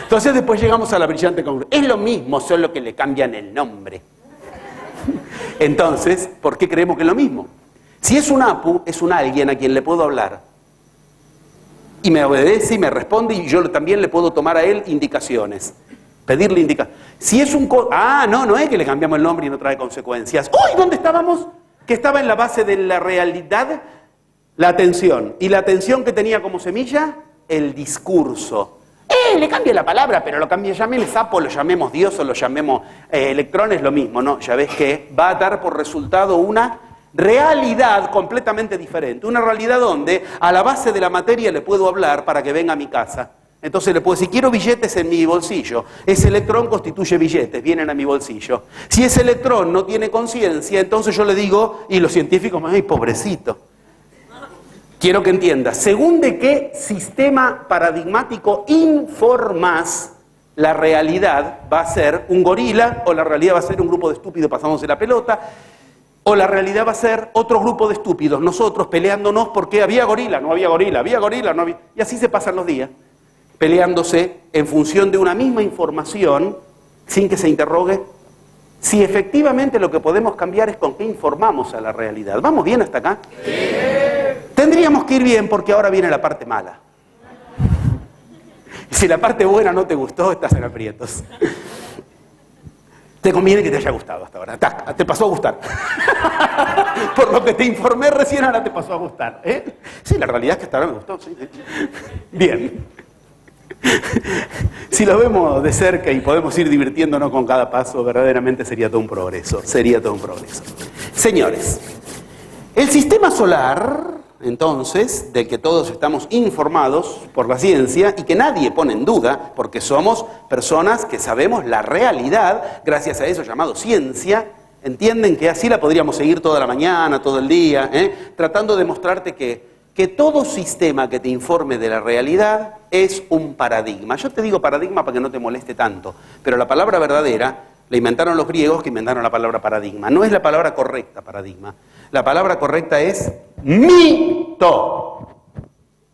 Entonces después llegamos a la brillante conclusión. Es lo mismo, solo que le cambian el nombre. Entonces, ¿por qué creemos que es lo mismo? Si es un apu, es un alguien a quien le puedo hablar. Y me obedece y me responde y yo también le puedo tomar a él indicaciones. Pedirle indicaciones. Si es un... no es que le cambiamos el nombre y no trae consecuencias. ¡Uy! ¿Dónde estábamos? Que estaba en la base de la realidad, la atención. ¿Y la atención que tenía como semilla? El discurso. Le cambie la palabra, pero lo cambie, llameme sapo, lo llamemos Dios o lo llamemos electrones, lo mismo, ¿no? Ya ves que va a dar por resultado una realidad completamente diferente. Una realidad donde a la base de la materia le puedo hablar para que venga a mi casa. Entonces le puedo decir, quiero billetes en mi bolsillo. Ese electrón constituye billetes, vienen a mi bolsillo. Si ese electrón no tiene conciencia, entonces yo le digo, y los científicos me dicen, ¡ay, pobrecito! Quiero que entiendas, según de qué sistema paradigmático informas, la realidad va a ser un gorila, o la realidad va a ser un grupo de estúpidos pasándose la pelota, o la realidad va a ser otro grupo de estúpidos, nosotros peleándonos porque había gorila, no había gorila, había gorila, no había... Y así se pasan los días, peleándose en función de una misma información, sin que se interrogue si efectivamente lo que podemos cambiar es con qué informamos a la realidad. ¿Vamos bien hasta acá? Sí. Tendríamos que ir bien porque ahora viene la parte mala. Y si la parte buena no te gustó, estás en aprietos. Te conviene que te haya gustado hasta ahora. Te pasó a gustar. Por lo que te informé recién, ahora te pasó a gustar. Sí, la realidad es que hasta ahora me gustó. Sí. Bien. Si lo vemos de cerca y podemos ir divirtiéndonos con cada paso, verdaderamente sería todo un progreso. Sería todo un progreso. Señores, el sistema solar, entonces, del que todos estamos informados por la ciencia y que nadie pone en duda, porque somos personas que sabemos la realidad, gracias a eso llamado ciencia, entienden que así la podríamos seguir toda la mañana, todo el día, tratando de mostrarte que todo sistema que te informe de la realidad es un paradigma. Yo te digo paradigma para que no te moleste tanto, pero la palabra verdadera la inventaron los griegos que inventaron la palabra paradigma. No es la palabra correcta, paradigma. La palabra correcta es mito.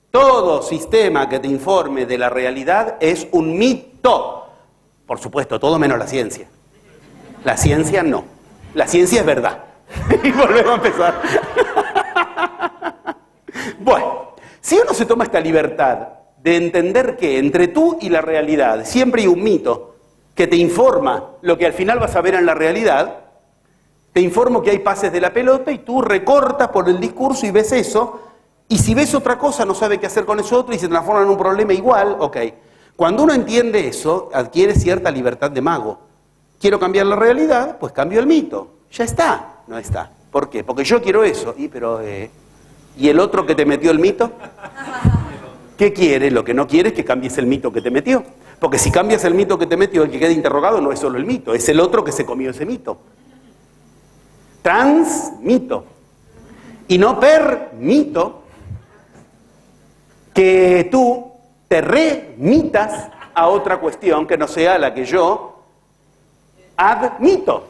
Todo sistema que te informe de la realidad es un mito. Por supuesto, todo menos la ciencia. La ciencia no. La ciencia es verdad. Y volvemos a empezar. Bueno, si uno se toma esta libertad de entender que entre tú y la realidad siempre hay un mito que te informa lo que al final vas a ver en la realidad, te informo que hay pases de la pelota y tú recortas por el discurso y ves eso, y si ves otra cosa no sabe qué hacer con eso otro y se transforma en un problema igual, ok. Cuando uno entiende eso, adquiere cierta libertad de mago. Quiero cambiar la realidad, pues cambio el mito. Ya está, no está. ¿Por qué? Porque yo quiero eso. ¿Y el otro que te metió el mito? ¿Qué quiere? Lo que no quiere es que cambies el mito que te metió. Porque si cambias el mito que te metió, el que queda interrogado no es solo el mito, es el otro que se comió ese mito. Transmito. Y no permito que tú te remitas a otra cuestión que no sea la que yo admito.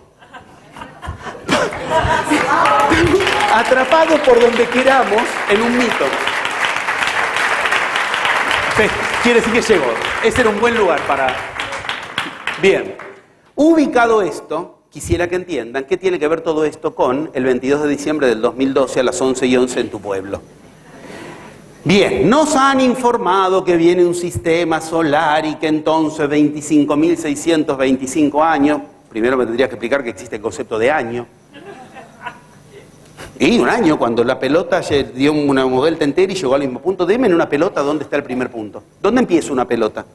Atrapados por donde queramos en un mito. Quiere decir que llegó. Ese era un buen lugar para... Bien. Ubicado esto, quisiera que entiendan qué tiene que ver todo esto con el 22 de diciembre del 2012 a las 11:11 en tu pueblo. Bien, nos han informado que viene un sistema solar y que entonces 25.625 años, primero me tendrías que explicar que existe el concepto de año. Y un año, cuando la pelota dio una vuelta entera y llegó al mismo punto. Dime en una pelota dónde está el primer punto. ¿Dónde empieza una pelota?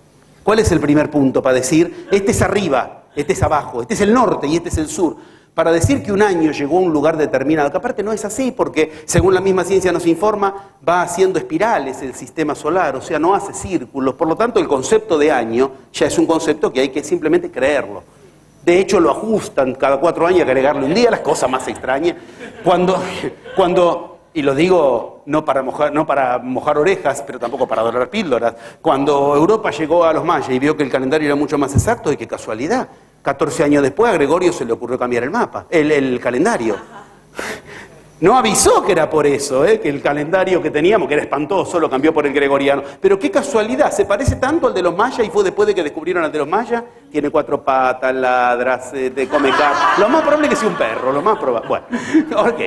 ¿Cuál es el primer punto para decir, este es arriba, este es abajo, este es el norte y este es el sur? Para decir que un año llegó a un lugar determinado, que aparte no es así, porque según la misma ciencia nos informa, va haciendo espirales el sistema solar, o sea, no hace círculos. Por lo tanto, el concepto de año ya es un concepto que hay que simplemente creerlo. De hecho, lo ajustan cada 4 años, hay que agregarle un día, las cosas más extrañas. Cuando, y lo digo no para mojar orejas, pero tampoco para dorar píldoras, cuando Europa llegó a los mayas y vio que el calendario era mucho más exacto, y qué casualidad, 14 años después a Gregorio se le ocurrió cambiar el mapa, el calendario. No avisó que era por eso, que el calendario que teníamos, que era espantoso, lo cambió por el gregoriano. Pero qué casualidad, se parece tanto al de los mayas y fue después de que descubrieron al de los mayas. Tiene 4 patas, ladra, te come carne. Lo más probable es que sea un perro, lo más probable. Bueno, ok.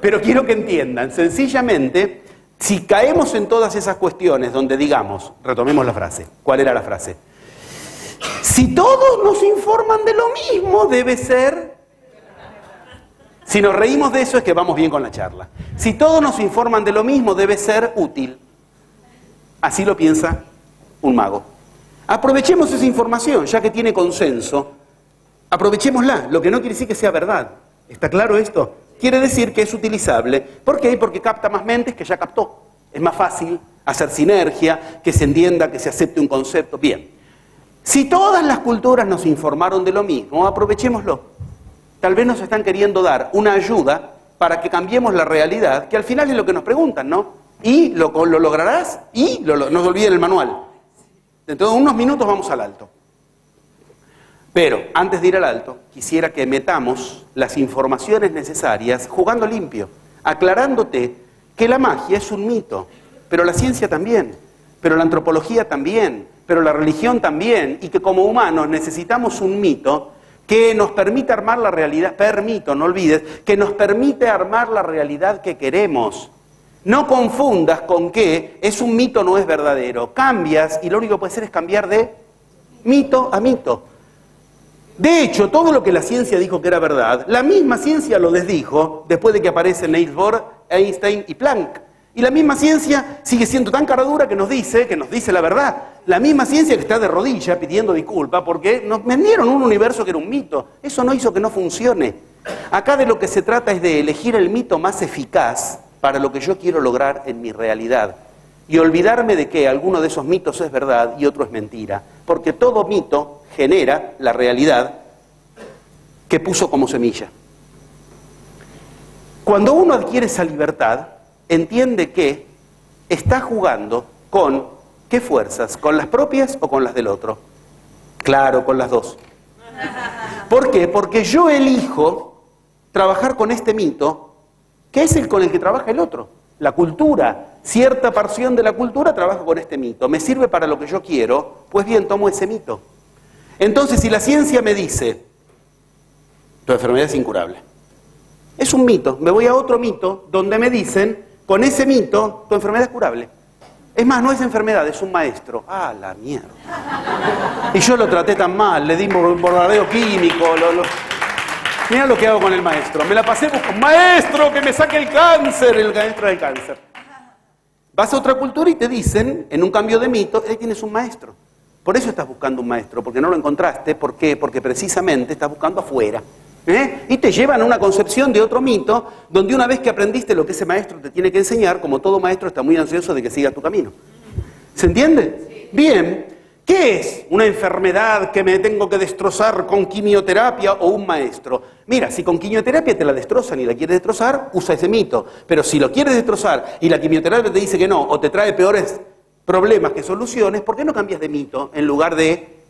Pero quiero que entiendan, sencillamente, si caemos en todas esas cuestiones donde digamos, retomemos la frase, ¿cuál era la frase? Si todos nos informan de lo mismo, debe ser... Si nos reímos de eso es que vamos bien con la charla. Si todos nos informan de lo mismo, debe ser útil. Así lo piensa un mago. Aprovechemos esa información, ya que tiene consenso. Aprovechémosla, lo que no quiere decir que sea verdad. ¿Está claro esto? Quiere decir que es utilizable. ¿Por qué? Porque capta más mentes que ya captó. Es más fácil hacer sinergia, que se entienda, que se acepte un concepto. Bien. Si todas las culturas nos informaron de lo mismo, aprovechémoslo. Tal vez nos están queriendo dar una ayuda para que cambiemos la realidad, que al final es lo que nos preguntan, ¿no? ¿Y lo lograrás? Y no se olviden el manual. Dentro de unos minutos vamos al alto. Pero antes de ir al alto, quisiera que metamos las informaciones necesarias jugando limpio, aclarándote que la magia es un mito, pero la ciencia también, pero la antropología también, pero la religión también, y que como humanos necesitamos un mito que nos permite armar la realidad, no olvides, que nos permite armar la realidad que queremos. No confundas con que es un mito, no es verdadero. Cambias y lo único que puede hacer es cambiar de mito a mito. De hecho, todo lo que la ciencia dijo que era verdad, la misma ciencia lo desdijo después de que aparecen Niels Bohr, Einstein y Planck. Y la misma ciencia sigue siendo tan cara dura que nos dice la verdad. La misma ciencia que está de rodillas pidiendo disculpas porque nos vendieron un universo que era un mito. Eso no hizo que no funcione. Acá de lo que se trata es de elegir el mito más eficaz para lo que yo quiero lograr en mi realidad. Y olvidarme de que alguno de esos mitos es verdad y otro es mentira. Porque todo mito genera la realidad que puso como semilla. Cuando uno adquiere esa libertad, entiende que está jugando con ¿qué fuerzas? ¿Con las propias o con las del otro? Claro, con las dos. ¿Por qué? Porque yo elijo trabajar con este mito, que es el con el que trabaja el otro. La cultura, cierta porción de la cultura trabaja con este mito. ¿Me sirve para lo que yo quiero? Pues bien, tomo ese mito. Entonces, si la ciencia me dice, tu enfermedad es incurable, es un mito. Me voy a otro mito donde me dicen, con ese mito, tu enfermedad es curable. Es más, no es enfermedad, es un maestro. ¡Ah, la mierda! Y yo lo traté tan mal, le di un bombardeo químico. Mirá lo que hago con el maestro. Me la pasé buscando, maestro, que me saque el cáncer, el maestro del cáncer. Vas a otra cultura y te dicen, en un cambio de mito, ahí tienes un maestro. Por eso estás buscando un maestro, porque no lo encontraste. ¿Por qué? Porque precisamente estás buscando afuera. Y te llevan a una concepción de otro mito, donde una vez que aprendiste lo que ese maestro te tiene que enseñar, como todo maestro está muy ansioso de que sigas tu camino. ¿Se entiende? Sí. Bien, ¿qué es una enfermedad que me tengo que destrozar con quimioterapia o un maestro? Mira, si con quimioterapia te la destrozan y la quieres destrozar, usa ese mito. Pero si lo quieres destrozar y la quimioterapia te dice que no, o te trae peores problemas que soluciones, ¿por qué no cambias de mito en lugar de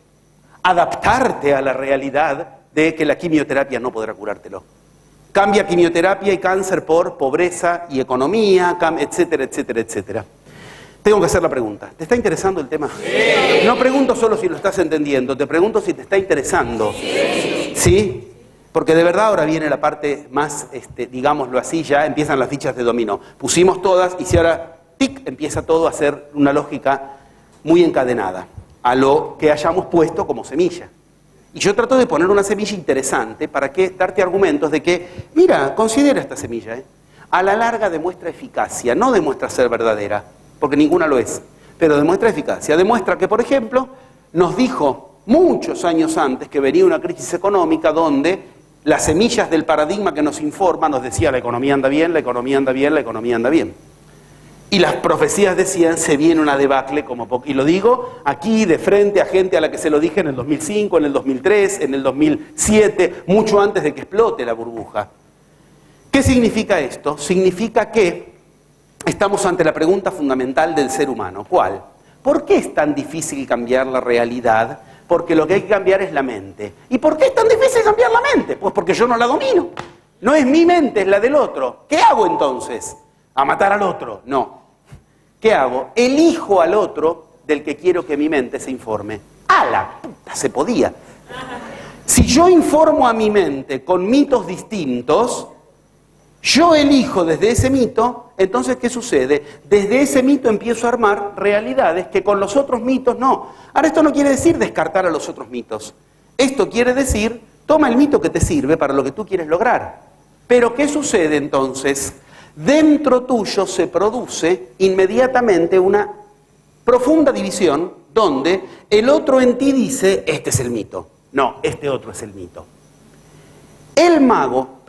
adaptarte a la realidad de que la quimioterapia no podrá curártelo? Cambia quimioterapia y cáncer por pobreza y economía, etcétera, etcétera, etcétera. Tengo que hacer la pregunta. ¿Te está interesando el tema? Sí. No pregunto solo si lo estás entendiendo, te pregunto si te está interesando. Sí. ¿Sí? Porque de verdad ahora viene la parte más, digámoslo así, ya empiezan las fichas de dominó. Pusimos todas y si ahora, tic, empieza todo a ser una lógica muy encadenada a lo que hayamos puesto como semilla. Y yo trato de poner una semilla interesante para que darte argumentos de que, mira, considera esta semilla, a la larga demuestra eficacia, no demuestra ser verdadera, porque ninguna lo es, pero demuestra eficacia. Demuestra que, por ejemplo, nos dijo muchos años antes que venía una crisis económica donde las semillas del paradigma que nos informa nos decía la economía anda bien, la economía anda bien, la economía anda bien. Y las profecías decían, se viene una debacle como poco. Y lo digo aquí de frente a gente a la que se lo dije en el 2005, en el 2003, en el 2007, mucho antes de que explote la burbuja. ¿Qué significa esto? Significa que estamos ante la pregunta fundamental del ser humano. ¿Cuál? ¿Por qué es tan difícil cambiar la realidad? Porque lo que hay que cambiar es la mente. ¿Y por qué es tan difícil cambiar la mente? Pues porque yo no la domino. No es mi mente, es la del otro. ¿Qué hago entonces? ¿A matar al otro? No. ¿Qué hago? Elijo al otro del que quiero que mi mente se informe. ¡A la puta! Se podía. Si yo informo a mi mente con mitos distintos, yo elijo desde ese mito, entonces ¿qué sucede? Desde ese mito empiezo a armar realidades que con los otros mitos no. Ahora, esto no quiere decir descartar a los otros mitos. Esto quiere decir, toma el mito que te sirve para lo que tú quieres lograr. Pero ¿qué sucede entonces? Dentro tuyo se produce inmediatamente una profunda división donde el otro en ti dice, este es el mito. No, este otro es el mito. El mago